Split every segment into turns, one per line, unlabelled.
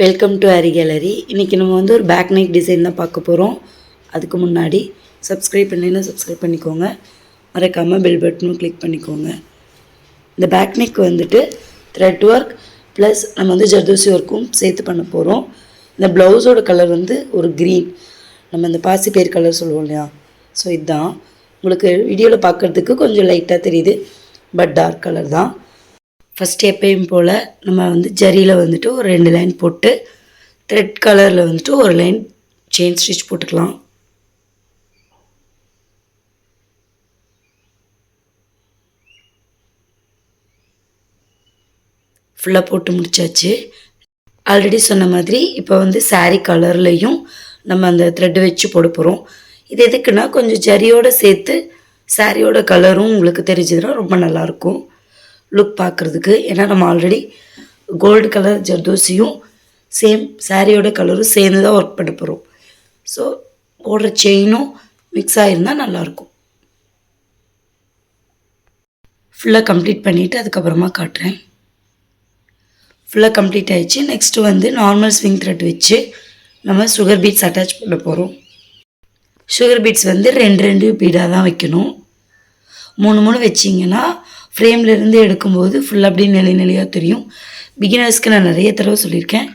Welcome to Hari gallery. இன்றைக்கி நம்ம வந்து ஒரு பேக் நெக் டிசைன் தான் பார்க்க போகிறோம். அதுக்கு முன்னாடி சப்ஸ்கிரைப் பண்ணினா சப்ஸ்கிரைப் பண்ணிக்கோங்க, மறக்காமல் பெல் பட்டனும் கிளிக் பண்ணிக்கோங்க. இந்த பேக் நெக் வந்துட்டு த்ரெட் ஒர்க் ப்ளஸ் நம்ம வந்து ஜர்தோசி ஒர்க்கும் சேர்த்து பண்ண போகிறோம். இந்த ப்ளவுஸோட கலர் வந்து ஒரு க்ரீன், நம்ம இந்த பாசிப்பயிர் கலர் சொல்லுவோம் இல்லையா, ஸோ இதுதான் உங்களுக்கு வீடியோவில் பார்க்குறதுக்கு கொஞ்சம் லைட்டாக தெரியுது, பட் டார்க் கலர் தான். ஃபஸ்ட்டு எப்பயும் போல் நம்ம வந்து ஜரியில் வந்துட்டு ஒரு 2 லைன் போட்டு த்ரெட் கலரில் வந்துட்டு ஒரு லைன் செயின் ஸ்டிச் போட்டுக்கலாம். ஃபுல்லாக போட்டு முடித்தாச்சு. ஆல்ரெடி சொன்ன மாதிரி இப்போ வந்து சாரீ கலர்லேயும் நம்ம அந்த த்ரெட்டு வச்சு போட போகிறோம். இது எதுக்குன்னா கொஞ்சம் ஜரியோடு சேர்த்து சாரியோட கலரும் உங்களுக்கு தெரிஞ்சதுன்னா ரொம்ப நல்லாயிருக்கும் லுக் பார்க்குறதுக்கு. ஏன்னா நம்ம ஆல்ரெடி கோல்டு கலர் ஜர்தோசியும் சேம் சாரியோட கலரும் சேர்ந்து தான் ஒர்க் பண்ண போகிறோம். ஸோ போடுற செயினும் மிக்ஸ் ஆகிருந்தால் நல்லாயிருக்கும். ஃபுல்லாக கம்ப்ளீட் பண்ணிவிட்டு அதுக்கப்புறமா காட்டுறேன். ஃபுல்லாக கம்ப்ளீட் ஆகிடுச்சு. நெக்ஸ்ட்டு வந்து நார்மல் ஸ்விங் த்ரெட் வச்சு நம்ம சுகர் பீட்ஸ் அட்டாச் பண்ண போகிறோம். சுகர் பீட்ஸ் வந்து 2 பீடாக தான் வைக்கணும். 3 வச்சிங்கன்னா ஃப்ரேம்லேருந்து எடுக்கும்போது ஃபுல்லாக அப்படியே நிலையாக தெரியும். பிகினர்ஸ்க்கு நான் நிறைய தடவை சொல்லியிருக்கேன்.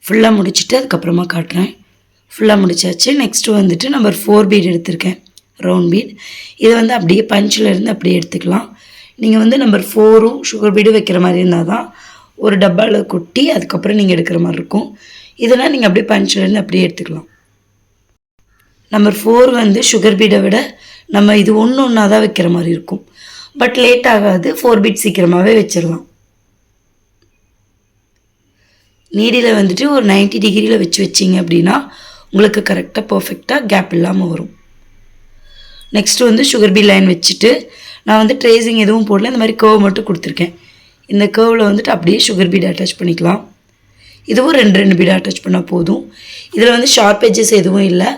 ஃபுல்லாக முடிச்சுட்டு அதுக்கப்புறமா காட்டுறேன். ஃபுல்லாக முடிச்சாச்சு. நெக்ஸ்ட்டு வந்துட்டு நம்பர் 4 பீட் எடுத்திருக்கேன், ரவுண்ட் பீட். இதை வந்து அப்படியே பஞ்சிலேருந்து அப்படியே எடுத்துக்கலாம். நீங்கள் வந்து நம்பர் 4ம் சுகர் பீடும் வைக்கிற மாதிரி இருந்தால் தான் ஒரு டப்பாவில் கொட்டி அதுக்கப்புறம் நீங்கள் எடுக்கிற மாதிரி இருக்கும். இதெல்லாம் நீங்கள் அப்படியே பஞ்சிலேருந்து அப்படியே எடுத்துக்கலாம். நம்பர் 4 வந்து சுகர் பீடை விட நம்ம இது ஒன்றா தான் வைக்கிற மாதிரி இருக்கும். பட் லேட் ஆகாது, 4 பீட் சீக்கிரமாகவே வச்சிடலாம். நீடியில் வந்துட்டு ஒரு 90 டிகிரியில் வச்சிங்க அப்படின்னா உங்களுக்கு கரெக்டாக பர்ஃபெக்டாக கேப் இல்லாமல் வரும். நெக்ஸ்ட்டு வந்து சுகர் பீட் லைன் வச்சுட்டு நான் வந்து ட்ரேசிங் எதுவும் போடல, இந்த மாதிரி கர்வ் மட்டும் கொடுத்துருக்கேன். இந்த கர்வில் வந்துட்டு அப்படியே சுகர் பீட் அட்டாச் பண்ணிக்கலாம். இதுவும் 2 பீட் அட்டாச் பண்ணால் போதும். இதில் வந்து ஷார்ப் எட்ஜஸ் எதுவும் இல்லை,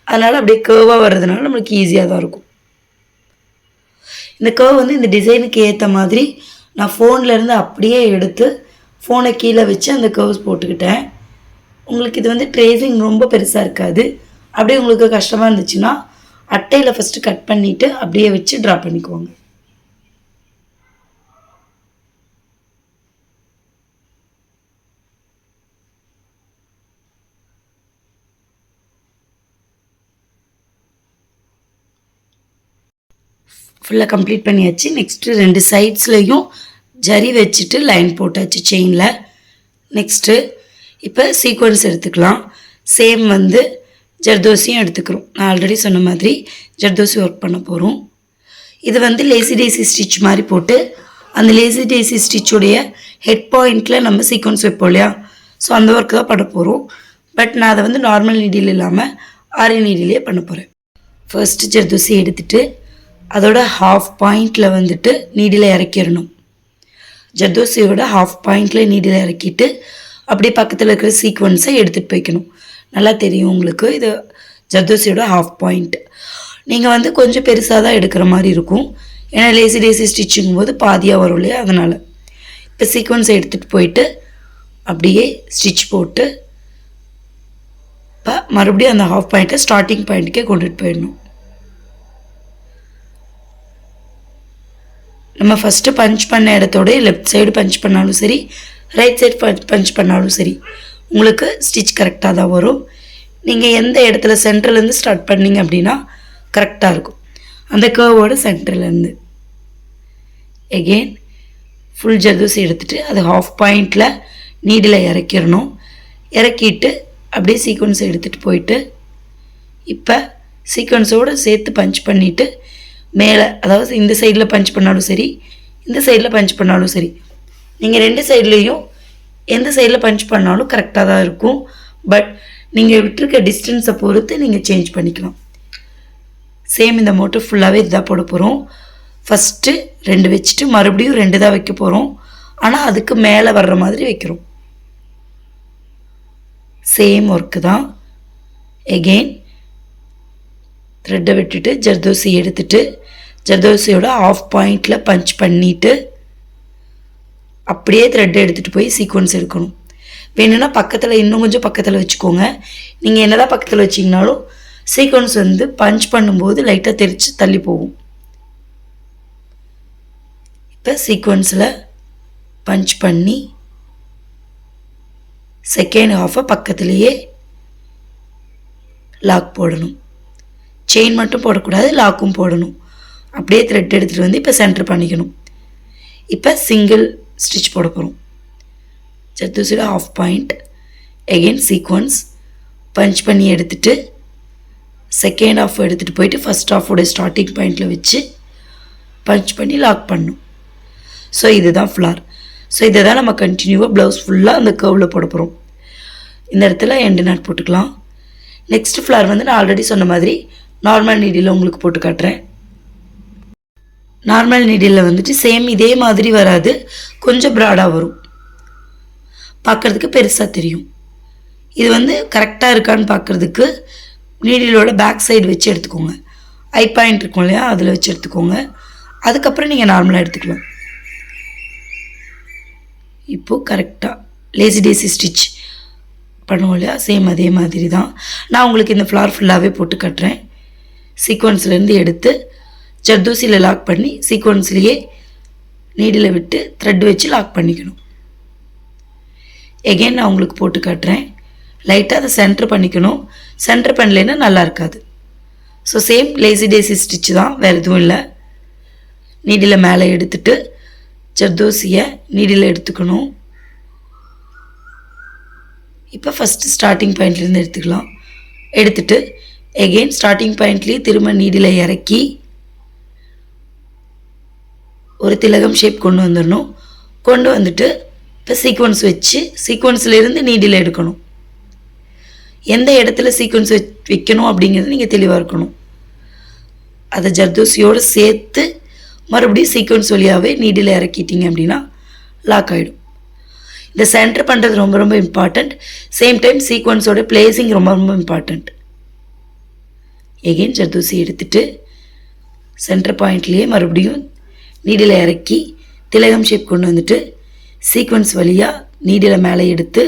அதனால் அப்படியே கர்வாக வர்றதுனால நம்மளுக்கு ஈஸியாக தான் இருக்கும். இந்த கர்வ் வந்து இந்த டிசைனுக்கு ஏற்ற மாதிரி நான் ஃபோன்லேருந்து அப்படியே எடுத்து ஃபோனை கீழே வச்சு அந்த கர்வ்ஸ் போட்டுக்கிட்டேன். உங்களுக்கு இது வந்து ட்ரேசிங் ரொம்ப பெருசாக இருக்காது. அப்படியே உங்களுக்கு கஷ்டமாக இருந்துச்சுன்னா அட்டையில் ஃபஸ்ட்டு கட் பண்ணிவிட்டு அப்படியே வச்சு ட்ரா பண்ணிக்குவாங்க. ஃபுல்லாக கம்ப்ளீட் பண்ணியாச்சு. நெக்ஸ்ட்டு 2 சைட்ஸ்லையும் ஜரி வச்சுட்டு லைன் போட்டாச்சு செயினில். நெக்ஸ்ட்டு இப்போ சீக்வன்ஸ் எடுத்துக்கலாம். சேம் வந்து ஜர்தோசியும் எடுத்துக்கிறோம். நான் ஆல்ரெடி சொன்ன மாதிரி ஜர்தோசி ஒர்க் பண்ண போகிறோம். இது வந்து லேசி டேசி ஸ்டிச் மாதிரி போட்டு அந்த லேசி டேசி ஸ்டிச்சுடைய ஹெட் பாயிண்டில் நம்ம சீக்வன்ஸ் வைப்போம் இல்லையா, ஸோ அந்த ஒர்க் தான் பண்ண போகிறோம். பட் நான் அதை வந்து நார்மல் நீடில் இல்லாமல் ஆரி நீடிலே பண்ண போகிறேன். ஃபர்ஸ்ட்டு ஜர்தோசி எடுத்துகிட்டு அதோட ஹாஃப் பாயிண்டில் வந்துட்டு நீடில் இறக்கிடணும். ஜர்தோசியோட ஹாஃப் பாயிண்டில் நீடில் இறக்கிட்டு அப்படியே பக்கத்தில் இருக்கிற சீக்வன்ஸை எடுத்துகிட்டு போய்க்கணும். நல்லா தெரியும் உங்களுக்கு, இது ஜர்தோசியோட ஹாஃப் பாயிண்ட். நீங்கள் வந்து கொஞ்சம் பெருசாக தான் எடுக்கிற மாதிரி இருக்கும், ஏன்னா லேசி டேசி ஸ்டிச்சிங்கும் போது பாதியாக வரும் இல்லையா, அதனால். இப்போ சீக்வன்ஸை எடுத்துகிட்டு போயிட்டு அப்படியே ஸ்டிச் போட்டு இப்போ மறுபடியும் அந்த ஹாஃப் பாயிண்ட்டை ஸ்டார்டிங் பாயிண்ட்டுக்கே கொண்டுட்டு போயிடணும். நம்ம ஃபஸ்ட்டு பஞ்ச் பண்ண இடத்தோட லெஃப்ட் சைடு பஞ்ச் பண்ணாலும் சரி, ரைட் சைடு பஞ்ச் பண்ணாலும் சரி, உங்களுக்கு ஸ்டிச் கரெக்டாக தான் வரும். நீங்கள் எந்த இடத்துல சென்டர்லேருந்து ஸ்டார்ட் பண்ணிங்க அப்படின்னா கரெக்டாக இருக்கும். அந்த கர்வோட சென்டர்லேருந்து எகெயின் ஃபுல் ஜர்தோசி எடுத்துகிட்டு அது ஹாஃப் பாயிண்டில் நீடில் இறக்கிடணும். இறக்கிட்டு அப்படியே சீக்வன்ஸை எடுத்துகிட்டு போயிட்டு இப்போ சீக்வன்ஸோடு சேர்த்து பஞ்ச் பண்ணிவிட்டு மேலே, அதாவது இந்த சைடில் பஞ்ச் பண்ணாலும் சரி, இந்த சைடில் பஞ்ச் பண்ணாலும் சரி, நீங்கள் 2 சைட்லேயும் எந்த சைடில் பஞ்ச் பண்ணாலும் கரெக்டாக தான் இருக்கும். பட் நீங்கள் விட்டுருக்க டிஸ்டன்ஸை பொறுத்து நீங்கள் சேஞ்ச் பண்ணிக்கலாம். சேம் இந்த மோட்டர் ஃபுல்லாகவே இதுதான் போட போகிறோம். ஃபஸ்ட்டு 2 வச்சுட்டு மறுபடியும் 2 தான் வைக்க போகிறோம், ஆனால் அதுக்கு மேலே வர்ற மாதிரி வைக்கிறோம். சேம் ஒர்க்கு தான். எகெயின் த்ரெட்டை விட்டுட்டு ஜர்தோசி எடுத்துகிட்டு ஜர்தோசியோட ஆஃப் பாயிண்டில் பஞ்ச் பண்ணிவிட்டு அப்படியே த்ரெட்டை எடுத்துகிட்டு போய் சீக்வன்ஸ் எடுக்கணும். வேணும்னா பக்கத்தில் இன்னும் கொஞ்சம் பக்கத்தில் வச்சுக்கோங்க. நீங்கள் என்னதான் பக்கத்தில் வச்சிங்கனாலும் சீக்வன்ஸ் வந்து பஞ்ச் பண்ணும்போது லைட்டாக தெரித்து தள்ளி போகும். இப்போ சீக்வன்ஸில் பஞ்ச் பண்ணி செகண்ட் ஹாஃபை பக்கத்துலேயே லாக் போடணும். செயின் மட்டும் போடக்கூடாது, லாக்கும் போடணும். அப்படியே த்ரெட் எடுத்துகிட்டு வந்து இப்போ சென்டர் பண்ணிக்கணும். இப்போ சிங்கிள் ஸ்டிச் போட போகிறோம். ஜர்தோசியில் half point, again sequence punch பண்ணி எடுத்துகிட்டு செகண்ட் ஹாஃப் எடுத்துகிட்டு போயிட்டு ஃபஸ்ட் ஹாஃபோட ஸ்டார்டிங் பாயிண்டில் வச்சு பஞ்ச் பண்ணி லாக் பண்ணணும். ஸோ இதுதான் ஃப்ளார். ஸோ இதை தான் நம்ம கண்டினியூவாக ப்ளவுஸ் ஃபுல்லாக அந்த கர்வில் போட போகிறோம். இந்த இடத்துல எண்டு நாட் போட்டுக்கலாம். நெக்ஸ்ட் ஃப்ளார் வந்து நான் ஆல்ரெடி சொன்ன மாதிரி நார்மல் நீடியில் உங்களுக்கு போட்டு காட்டுறேன். நார்மல் நீடியில் வந்துட்டு சேம் இதே மாதிரி வராது, கொஞ்சம் ப்ராடாக வரும், பார்க்குறதுக்கு பெருசாக தெரியும். இது வந்து கரெக்டாக இருக்கான்னு பார்க்குறதுக்கு நீடிலோட பேக் சைடு வச்சு எடுத்துக்கோங்க. ஐ பாயிண்ட் இருக்கும் இல்லையா, அதில் வச்சு எடுத்துக்கோங்க. அதுக்கப்புறம் நீங்கள் நார்மலாக எடுத்துக்கலாம். இப்போது கரெக்டாக லேசி டேசி ஸ்டிச் பண்ணுவோம் இல்லையா, சேம் அதே மாதிரி தான் நான் உங்களுக்கு இந்த ஃப்ளார் ஃபுல்லாகவே போட்டு கட்டுறேன். சீக்வன்ஸ்லேருந்து எடுத்து ஜர்தோசியில் லாக் பண்ணி சீக்வன்ஸ்லேயே நீடில் விட்டு த்ரெட் வச்சு லாக் பண்ணிக்கணும். எகெயின் நான் உங்களுக்கு போட்டு காட்டுறேன். லைட்டாக அதை சென்டர் பண்ணிக்கணும். சென்டர் பண்ணலைன்னா நல்லா இருக்காது. So same lazy daisy stitch தான், வேறு எதுவும் இல்லை. நீடில் மேலே எடுத்துட்டு ஜர்தோசியை நீடில் எடுத்துக்கணும். இப்போ ஃபஸ்ட்டு ஸ்டார்டிங் பாயிண்ட்லேருந்து எடுத்துக்கலாம். எடுத்துட்டு எகெயின் ஸ்டார்டிங் பாயிண்ட்லேயே திரும்ப நீடில் இறக்கி ஒரு திலகம் ஷேப் கொண்டு வந்துடணும். கொண்டு வந்துட்டு இப்போ சீக்வன்ஸ் வச்சு சீக்வன்ஸ்லேருந்து நீடில் எடுக்கணும். எந்த இடத்துல சீக்வன்ஸ் வைக்கணும் அப்படிங்கிறது நீங்கள் தெளிவாக இருக்கணும். அதை ஜர்தோசியோடு சேர்த்து மறுபடியும் சீக்வன்ஸ் வழியாகவே நீடில் இறக்கிட்டீங்க அப்படின்னா லாக் ஆகிடும். இந்த சென்டர் பண்ணுறது ரொம்ப ரொம்ப இம்பார்ட்டண்ட். சேம் டைம் சீக்வன்ஸோட பிளேசிங் ரொம்ப ரொம்ப இம்பார்ட்டண்ட். எகெயின் ஜர்தோசி எடுத்துட்டு சென்டர் பாயிண்ட்லேயே மறுபடியும் நீடில் இறக்கி திலகம் ஷேப் கொண்டு வந்துட்டு சீக்வன்ஸ் வழியாக நீடில் மேலே எடுத்து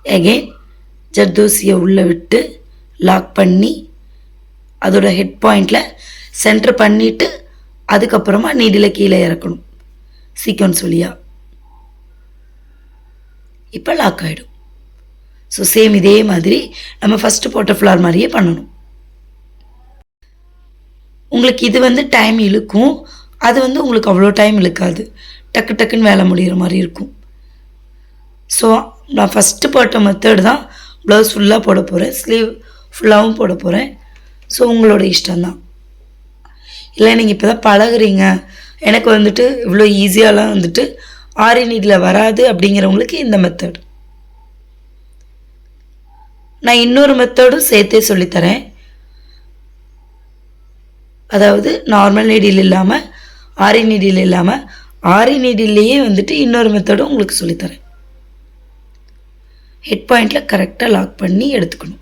எகெயின் ஜர்தோசியை உள்ளே விட்டு லாக் பண்ணி அதோட ஹெட் பாயிண்டில் சென்டர் பண்ணிவிட்டு அதுக்கப்புறமா நீடில் கீழே இறக்கணும் சீக்வன்ஸ் வழியாக. இப்போ லாக் ஆகிடும். ஸோ சேம் இதே மாதிரி நம்ம ஃபஸ்ட்டு போட்ட ஃப்ளார் மாதிரியே பண்ணணும். உங்களுக்கு இது வந்து டைம் இழுக்கும், அது வந்து உங்களுக்கு அவ்வளோ டைம் இழுக்காது, டக்கு டக்குன்னு வேலை முடிகிற மாதிரி இருக்கும். ஸோ நான் ஃபஸ்ட்டு போட்ட மெத்தட் தான் ப்ளவுஸ் ஃபுல்லாக போட போகிறேன், ஸ்லீவ் ஃபுல்லாகவும் போட போகிறேன். ஸோ உங்களோட இஷ்டம்தான். இல்லை நீங்கள் இப்போ தான் பழகுறீங்க, எனக்கு வந்துட்டு இவ்வளோ ஈஸியாலாம் வந்துட்டு ஆரி நீடில் வராது அப்படிங்கிறவங்களுக்கு இந்த மெத்தட். நான் இன்னொரு மெத்தடும் சேர்த்தே சொல்லித்தரேன். அதாவது நார்மல் நீடில் இல்லாமல் ஆரி நீடில் இல்லாமல் ஆரி நீடிலேயே வந்துட்டு இன்னொரு மெத்தடும் உங்களுக்கு சொல்லித்தரேன். ஹெட் பாயிண்டில் கரெக்டாக லாக் பண்ணி எடுத்துக்கணும்.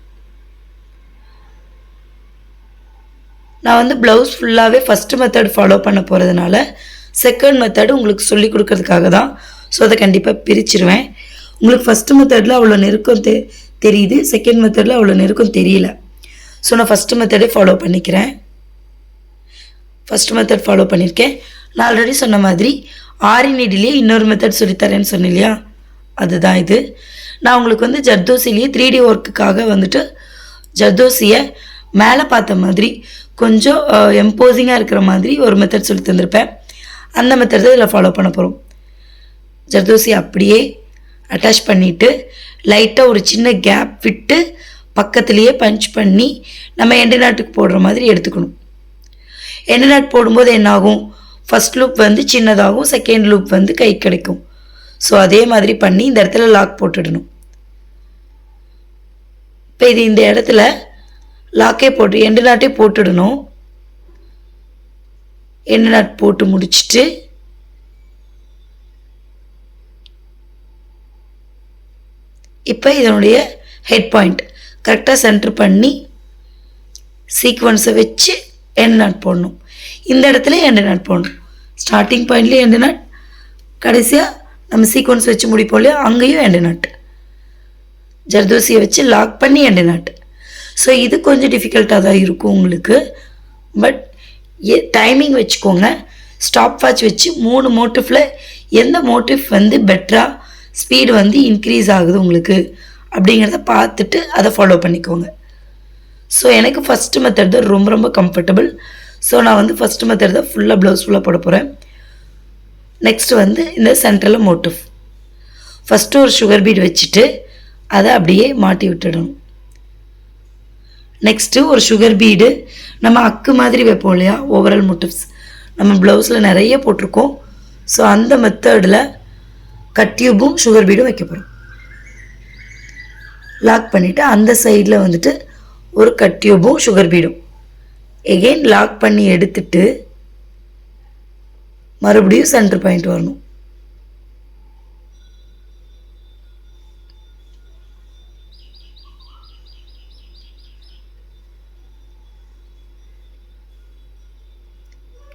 நான் வந்து ப்ளவுஸ் ஃபுல்லாகவே ஃபஸ்ட்டு மெத்தட் ஃபாலோ பண்ண போகிறதுனால செகண்ட் மெத்தடு உங்களுக்கு சொல்லி கொடுக்கறதுக்காக தான். ஸோ அதை கண்டிப்பாக பிரிச்சிருவேன். உங்களுக்கு ஃபஸ்ட்டு மெத்தடில் அவ்வளோ நெருக்கம் தெரியுது, செகண்ட் மெத்தடில் அவ்வளோ நெருக்கம் தெரியல. ஸோ நான் ஃபஸ்ட்டு மெத்தடே ஃபாலோ பண்ணிக்கிறேன். ஃபஸ்ட்டு மெத்தட் ஃபாலோ பண்ணியிருக்கேன். நான் ஆல்ரெடி சொன்ன மாதிரி ஆரி நீடிலேயே இன்னொரு மெத்தட் சொல்லித்தரேன்னு சொன்னேன் இல்லையா, அதுதான் இது. நான் உங்களுக்கு வந்து ஜர்தோசிலேயே 3D ஒர்க்குக்காக வந்துட்டு ஜர்தோசியை மேலே பார்த்த மாதிரி கொஞ்சம் எம்போசிங்காக இருக்கிற மாதிரி ஒரு மெத்தட் சொல்லி தந்திருப்பேன். அந்த மெத்தட் தான் இதில் ஃபாலோ பண்ண போகிறோம். ஜர்தோசி அப்படியே அட்டாச் பண்ணிவிட்டு லைட்டாக ஒரு சின்ன கேப் விட்டு பக்கத்துலேயே பஞ்ச் பண்ணி நம்ம எண்டு நாட்டுக்கு போடுற மாதிரி எடுத்துக்கணும். எண்டு நாட் போடும்போது என்னாகும், ஃபஸ்ட் லூப் வந்து சின்னதாகும், செகண்ட் லூப் வந்து கை கிடைக்கும். ஸோ அதே மாதிரி பண்ணி இந்த இடத்துல லாக் போட்டுடணும். இப்போ இது இந்த இடத்துல லாக்கே போட்டு எண்டு நாட்டே போட்டுடணும். எண்டு நாட் போட்டு முடிச்சுட்டு இப்போ இதனுடைய ஹெட் பாயிண்ட் கரெக்டாக சென்டர் பண்ணி சீக்வன்ஸை வச்சு எண்டு நாட் போடணும். இந்த இடத்துல எண்டு நாட் போடணும். ஸ்டார்டிங் பாயிண்ட்லேயே எண்டு நாட், கடைசியாக நம்ம சீக்வன்ஸ் வச்சு முடிப்போம் இல்லையா, அங்கேயும் எண்டு நாட், ஜர்தோசியை வச்சு லாக் பண்ணி எண்டு நாட். ஸோ இது கொஞ்சம் டிஃபிகல்ட்டாக தான் இருக்கும் உங்களுக்கு. பட் டைமிங் வச்சுக்கோங்க. ஸ்டாப் வாட்ச் வச்சு 3 மோட்டிஃபில் எந்த மோட்டிவ் வந்து பெட்டராக ஸ்பீடு வந்து இன்க்ரீஸ் ஆகுது உங்களுக்கு அப்படிங்கிறத பார்த்துட்டு அதை ஃபாலோ பண்ணிக்கோங்க. ஸோ எனக்கு ஃபஸ்ட்டு மெத்தட் தான் ரொம்ப ரொம்ப கம்ஃபர்டபுள். ஸோ நான் வந்து ஃபஸ்ட்டு மெத்தட் தான் ஃபுல்லாக ப்ளவுஸ் ஃபுல்லாக போட போகிறேன். நெக்ஸ்ட்டு வந்து இந்த சென்டரில் மோட்டிவ் ஃபஸ்ட்டு ஒரு சுகர் பீட் வச்சுட்டு அதை அப்படியே மாட்டி விட்டுடணும். நெக்ஸ்ட்டு ஒரு சுகர் பீடு நம்ம அக்கு மாதிரி வைப்போம் இல்லையா, ஓவரால் மோட்டிவ்ஸ் நம்ம ப்ளவுஸில் நிறைய போட்டிருக்கோம். ஸோ அந்த மெத்தடில் கட் டியூபும் சுகர் பீடும் வைக்க போகிறோம். லாக் பண்ணிவிட்டு அந்த சைடில் வந்துட்டு ஒரு கட் டியூபும் சுகர் பீடும் எகெயின் லாக் பண்ணி எடுத்துட்டு மறுபடியும் சென்டர் பாயிண்ட் வரணும்.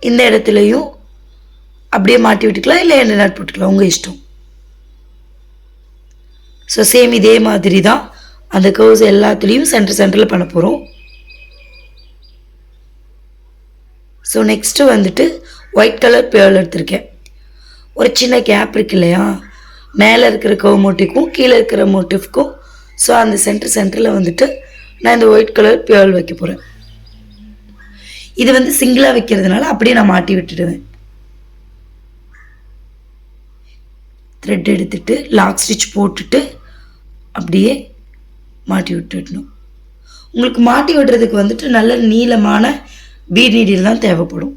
இந்த இடத்துலையும் அப்படியே மாட்டி விட்டுக்கலாம், இல்லை எண்டு நாட் போட்டுக்கலாம், உங்கள் இஷ்டம். ஸோ சேம் இதே மாதிரி தான் அந்த கர்வ்ஸ் எல்லாத்துலேயும் சென்டரில் பண்ண போகிறோம். ஸோ நெக்ஸ்ட்டு வந்துட்டு ஒயிட் கலர் பேர்ல் எடுத்திருக்கேன். ஒரு சின்ன கேப் இருக்கு இல்லையா, மேலே இருக்கிற கர்வ் மோட்டிவ்க்கும் கீழே இருக்கிற மோட்டிவ்க்கும். ஸோ அந்த சென்டரில் வந்துட்டு நான் இந்த ஒயிட் கலர் பேர்ல் வைக்க போகிறேன். இது வந்து சிங்கிளாக வைக்கிறதுனால அப்படியே நான் மாட்டி விட்டுடுவேன். த்ரெட் எடுத்துட்டு லாக் ஸ்டிச் போட்டுட்டு அப்படியே மாட்டி விட்டுடணும். உங்களுக்கு மாட்டி விடுறதுக்கு வந்துட்டு நல்ல நீளமான பீட் நீடில் தான் தேவைப்படும்.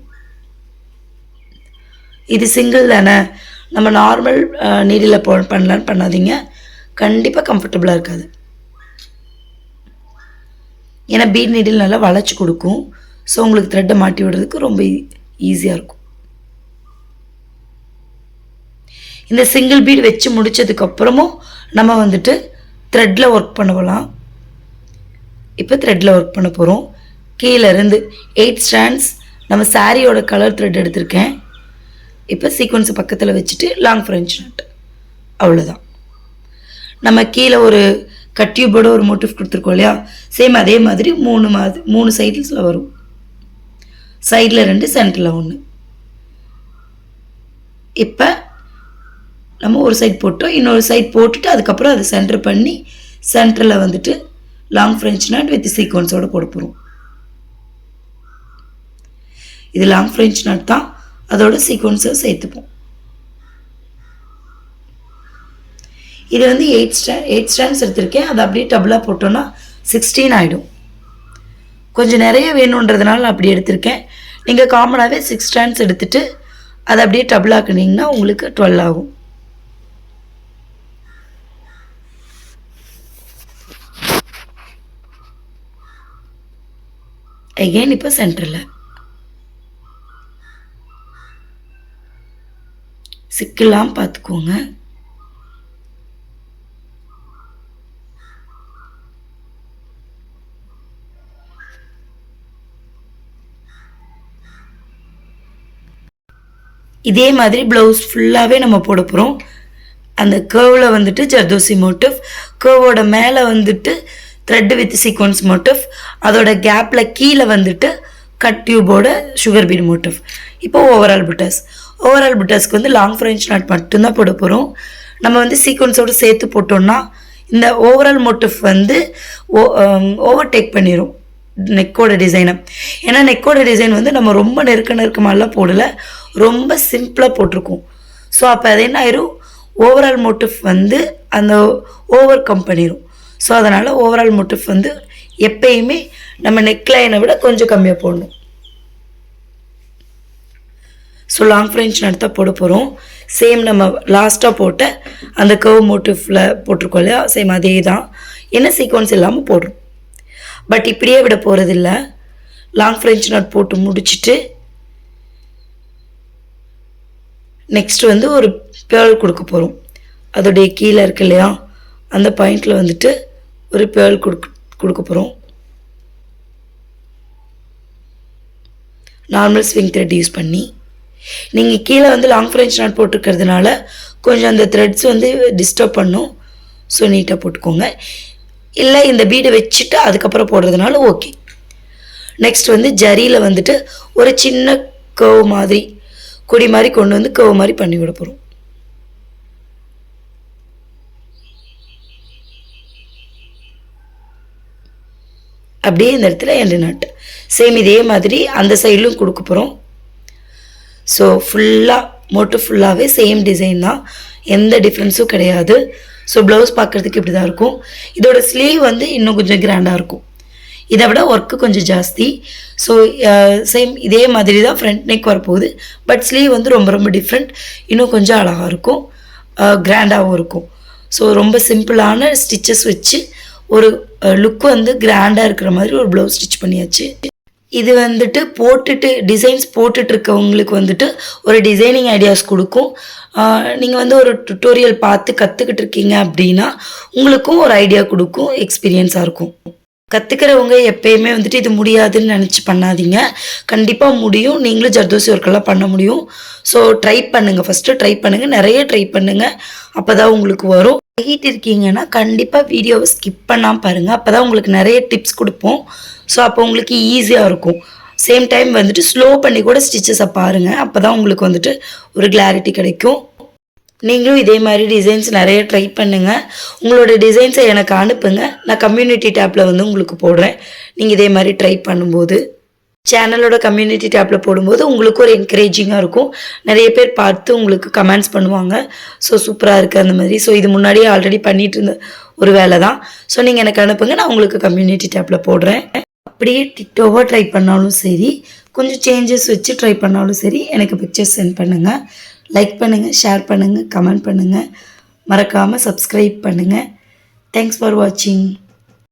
இது சிங்கிள் தானே, நம்ம நார்மல் நீடில் பண்ணலான்னு பண்ணாதீங்க, கண்டிப்பாக கம்ஃபர்டபுளாக இருக்காது. ஏன்னா பீட் நீடில் நல்லா வளைச்சி கொடுக்கும். ஸோ உங்களுக்கு த்ரெட்டை மாட்டி விடுறதுக்கு ரொம்ப ஈஸியாக இருக்கும். இந்த சிங்கிள் பீட் வச்சு முடித்ததுக்கப்புறமும் நம்ம வந்துட்டு த்ரெட்டில் ஒர்க் பண்ணலாம். இப்போ த்ரெட்டில் ஒர்க் பண்ண போகிறோம். கீழேருந்து 8 ஸ்ட்ராண்ட்ஸ் நம்ம சாரியோட கலர் த்ரெட் எடுத்திருக்கேன். இப்போ சீக்வன்ஸை பக்கத்தில் வச்சுட்டு லாங் ஃப்ரெஞ்ச் நாட், அவ்வளோதான். நம்ம கீழே ஒரு கட் டியூபோட ஒரு மோட்டிவ் கொடுத்துருக்கோம் இல்லையா, சேம் அதே மாதிரி 3 சைட்ஸில் வரும். சைடில் 2, சென்டரில் 1. இப்போ நம்ம ஒரு சைட் போட்டோம், இன்னொரு சைட் போட்டுட்டு அதுக்கப்புறம் அதை சென்டர் பண்ணி சென்டரில் வந்துட்டு லாங் ஃப்ரெஞ்ச் நாட் வித் சீக்வன்ஸோடு போட போகிறோம். இது லாங் ஃப்ரெஞ்ச் நாட் தான், அதோட சீக்வன்ஸை சேர்த்துப்போம். இது வந்து 8 ஸ்ட்ராண்ட்ஸ் எடுத்திருக்கேன். அதை அப்படியே டபுளாக போட்டோன்னா 16 ஆகிடும். கொஞ்சம் நிறைய வேணுன்றதுனால அப்படி எடுத்திருக்கேன். நீங்கள் காமனாகவே 6 ஸ்ட்ராண்ட்ஸ் எடுத்துகிட்டு அதை அப்படியே டபுளாக்குனீங்கன்னா உங்களுக்கு 12 ஆகும். அகெயின் இப்போ சென்டரில் சிக்கலாம் பார்த்துக்கோங்க. இதே மாதிரி ப்ளவுஸ் ஃபுல்லாகவே நம்ம போட போகிறோம். அந்த கர்வில் வந்துட்டு ஜர்தோசி மோட்டிவ், கர்வோட மேலே வந்துட்டு த்ரெட் வித் சீக்வன்ஸ் மோட்டிவ், அதோட கேப்பில் கீழே வந்துட்டு கட் டியூபோட சுகர் பீட் மோட்டிவ். இப்போ ஓவரால் புட்டாஸ்க்கு வந்து லாங் ஃப்ரெஞ்ச் நாட் மட்டும்தான் போட போகிறோம். நம்ம வந்து சீக்வன்ஸோடு சேர்த்து போட்டோம்னா இந்த ஓவரால் மோட்டிவ் வந்து ஓவர்டேக் பண்ணிடும் நெக்கோட டிசைனை. ஏன்னா நெக்கோட டிசைன் வந்து நம்ம ரொம்ப நெருக்கமாகலாம் போடலை, ரொம்ப சிம்பிளாக போட்டிருக்கோம். ஸோ அப்போ அது என்ன ஆயிரும், ஓவரால் மோட்டிவ் வந்து அந்த ஓவர் கம் பண்ணிடும். ஸோ அதனால் ஓவரால் மோட்டிவ் வந்து எப்பயுமே நம்ம நெக்லைனை விட கொஞ்சம் கம்மியாக போடணும். ஸோ லாங் ஃப்ரெஞ்ச் நாட் தான் போட போகிறோம். சேம் நம்ம லாஸ்ட்டாக போட்ட அந்த கர்வ் மோட்டிவில் போட்டிருக்கோம் இல்லையா, சேம் அதே தான், என்ன சீக்வன்ஸ் இல்லாமல் போடுறோம். பட் இப்படியே விட போகிறதில்ல. லாங் ஃப்ரெஞ்ச் நாட் போட்டு முடிச்சுட்டு நெக்ஸ்ட் வந்து ஒரு பேர்ல் கொடுக்க போகிறோம். அதோடைய கீழே இருக்கு இல்லையா, அந்த பாயிண்டில் வந்துட்டு ஒரு பேர்ல் கொடுக்க போகிறோம். நார்மல் ஸ்விங் த்ரெட் யூஸ் பண்ணி. நீங்கள் கீழே வந்து லாங் ஃப்ரெஞ்ச் நாட் போட்டிருக்கிறதுனால கொஞ்சம் அந்த த்ரெட்ஸ் வந்து டிஸ்டர்ப் பண்ணும். ஸோ நீட்டாக போட்டுக்கோங்க. இல்லை இந்த பீடை வச்சுட்டு அதுக்கப்புறம் போடுறதுனால ஓகே. நெக்ஸ்ட் வந்து ஜரியில் வந்துட்டு ஒரு சின்ன கர்வ் மாதிரி கொடி மாதிரி கொண்டு வந்து கர்வ் மாதிரி பண்ணி விட போகிறோம். அப்படியே இந்த இடத்துல எண்டு நாட்டு சேம் இதே மாதிரி அந்த சைட்லையும் கொடுக்க போகிறோம். ஸோ ஃபுல்லாக மோட்டு ஃபுல்லாகவே சேம் டிசைன் தான், எந்த டிஃப்ரென்ஸும் கிடையாது. ஸோ ப்ளவுஸ் பார்க்குறதுக்கு இப்படி தான் இருக்கும். இதோட ஸ்லீவ் வந்து இன்னும் கொஞ்சம் கிராண்டாக இருக்கும், இதை விட ஒர்க்கு கொஞ்சம் ஜாஸ்தி. ஸோ சேம் இதே மாதிரி தான் ஃப்ரண்ட் நெக் வரப்போகுது. பட் ஸ்லீவ் வந்து ரொம்ப ரொம்ப டிஃப்ரெண்ட், இன்னும் கொஞ்சம் அழகாக இருக்கும், கிராண்டாகவும் இருக்கும். ஸோ ரொம்ப சிம்பிளான ஸ்டிச்சஸ் வச்சு ஒரு லுக் வந்து கிராண்டாக இருக்கிற மாதிரி ஒரு ப்ளவுஸ் ஸ்டிச் பண்ணியாச்சு. இது வந்துட்டு போட்டுட்டு டிசைன்ஸ் போட்டுட்டு இருக்கவங்களுக்கு வந்துட்டு ஒரு டிசைனிங் ஐடியாஸ் கொடுக்கும். நீங்கள் வந்து ஒரு டுட்டோரியல் பார்த்து கற்றுக்கிட்டு இருக்கீங்க அப்படின்னா உங்களுக்கும் ஒரு ஐடியா கொடுக்கும், எக்ஸ்பீரியன்ஸாக இருக்கும். கற்றுக்கிறவங்க எப்பயுமே வந்துட்டு இது முடியாதுன்னு நினச்சி பண்ணாதீங்க, கண்டிப்பாக முடியும். நீங்களும் ஜர்தோசி ஒர்க்கெல்லாம் பண்ண முடியும். ஸோ ட்ரை பண்ணுங்கள், ஃபஸ்ட்டு ட்ரை பண்ணுங்கள், நிறைய ட்ரை பண்ணுங்கள், அப்போ தான் உங்களுக்கு வரும். ஹீட் இருக்கீங்கன்னா கண்டிப்பாக வீடியோவை ஸ்கிப் பண்ணாமல் பாருங்கள், அப்போ தான் உங்களுக்கு நிறைய டிப்ஸ் கொடுப்போம். ஸோ அப்போ உங்களுக்கு ஈஸியாக இருக்கும். சேம் டைம் வந்துட்டு ஸ்லோ பண்ணி கூட ஸ்டிச்சஸை பாருங்கள், அப்போ தான் உங்களுக்கு வந்துட்டு ஒரு கிளாரிட்டி கிடைக்கும். நீங்களும் இதே மாதிரி டிசைன்ஸ் நிறைய ட்ரை பண்ணுங்கள். உங்களோட டிசைன்ஸை எனக்கு அனுப்புங்க, நான் கம்யூனிட்டி டேப்பில் வந்து உங்களுக்கு போடுறேன். நீங்கள் இதே மாதிரி ட்ரை பண்ணும்போது சேனலோட கம்யூனிட்டி டேப்பில் போடும்போது உங்களுக்கு ஒரு என்கரேஜிங்காக இருக்கும். நிறைய பேர் பார்த்து உங்களுக்கு கமெண்ட்ஸ் பண்ணுவாங்க, ஸோ சூப்பராக இருக்குது அந்த மாதிரி. ஸோ இது முன்னாடியே ஆல்ரெடி பண்ணிகிட்டு இருந்த ஒரு வேலை தான். ஸோ நீங்கள் எனக்கு அனுப்புங்க, நான் உங்களுக்கு கம்யூனிட்டி டேப்பில் போடுறேன். அப்படியே டிக்டோவாக ட்ரை பண்ணாலும் சரி, கொஞ்சம் சேஞ்சஸ் வச்சு ட்ரை பண்ணாலும் சரி, எனக்கு பிக்சர்ஸ் சென்ட் பண்ணுங்கள். லைக் பண்ணுங்கள், ஷேர் பண்ணுங்கள், கமெண்ட் பண்ணுங்கள், மறக்காமல் சப்ஸ்கிரைப் பண்ணுங்கள். தேங்க்ஸ் ஃபார் வாட்சிங்.